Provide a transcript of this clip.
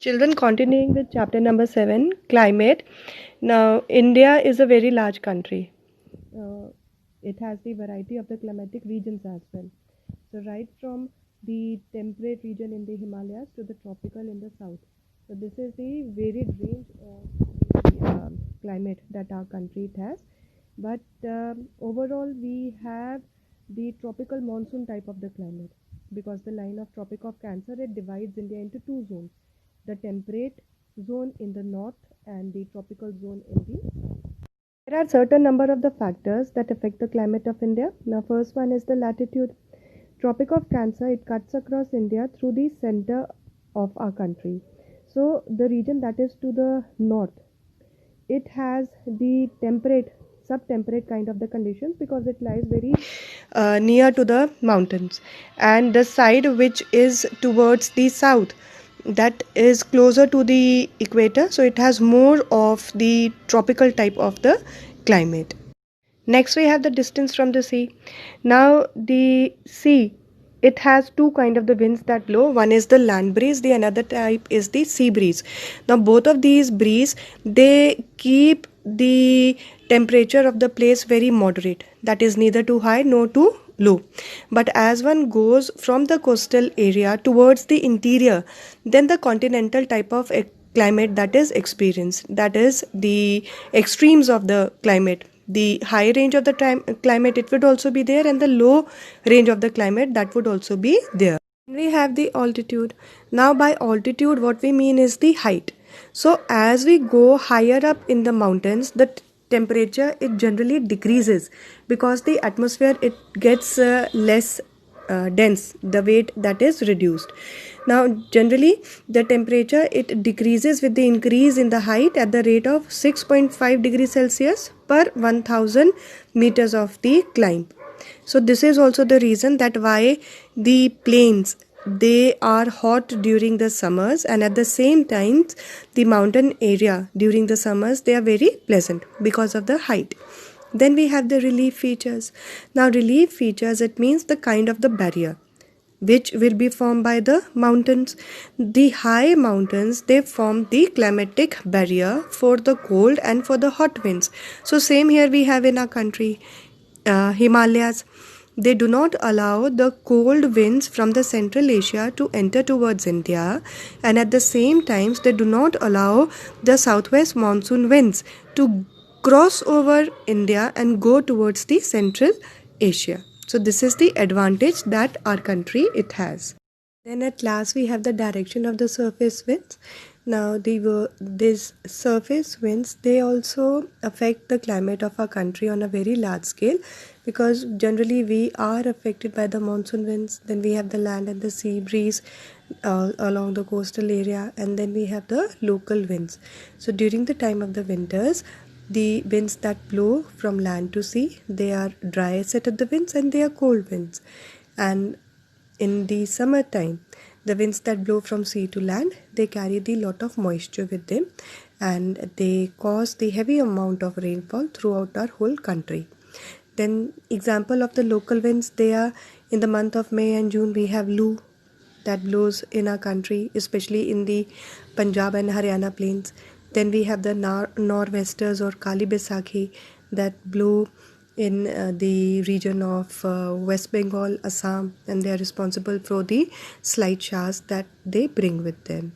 Children, continuing with chapter number 7, climate. Now, India is a very large country. It has the variety of the climatic regions as well. So, right from the temperate region in the Himalayas to the tropical in the south. So, this is the varied range of the climate that our country has. But overall, we have the tropical monsoon type of the climate because the line of Tropic of Cancer, it divides India into two zones, the temperate zone in the north and the tropical zone in the. There are certain number of the factors that affect the climate of India. Now, first one is the latitude. Tropic of Cancer, it cuts across India through the center of our country. So, the region that is to the north, it has the temperate, subtemperate kind of the conditions because it lies very near to the mountains, and the side which is towards the south, that is closer to the equator, so it has more of the tropical type of the climate. Next, we have the distance from the sea. Now, the sea, it has two kind of the winds that blow. One is the land breeze, the another type is the sea breeze. Now, both of these breeze, they keep the temperature of the place very moderate. That is neither too high nor too low. But as one goes from the coastal area towards the interior, then the continental type of climate that is experienced, that is the extremes of the climate. The high range of the climate, it would also be there, and the low range of the climate, that would also be there. We have the altitude. Now, by altitude, what we mean is the height. So as we go higher up in the mountains, the temperature, it generally decreases because the atmosphere, it gets less dense, the weight that is reduced. Now, generally the temperature, it decreases with the increase in the height at the rate of 6.5 degrees Celsius per 1000 meters of the climb. So this is also the reason that why the plains, they are hot during the summers, and at the same time the mountain area during the summers, they are very pleasant because of the height. Then we have the relief features. Now, relief features, it means the kind of the barrier which will be formed by the mountains. The high mountains, they form the climatic barrier for the cold and for the hot winds. So same here we have in our country, Himalayas. They do not allow the cold winds from the Central Asia to enter towards India, and at the same time they do not allow the southwest monsoon winds to cross over India and go towards the Central Asia. So this is the advantage that our country it has. Then at last we have the direction of the surface winds. Now these surface winds, they also affect the climate of our country on a very large scale, because generally we are affected by the monsoon winds. Then we have the land and the sea breeze along the coastal area, and then we have the local winds. So during the time of the winters, the winds that blow from land to sea, they are dry set of the winds and they are cold winds. And in the summertime, the winds that blow from sea to land, they carry the lot of moisture with them, and they cause the heavy amount of rainfall throughout our whole country. Then example of the local winds, they are in the month of May and June, we have Loo that blows in our country, especially in the Punjab and Haryana plains. Then we have the nor'westers or Kali Baisakhi that blow in the region of West Bengal, Assam, and they are responsible for the slight showers that they bring with them.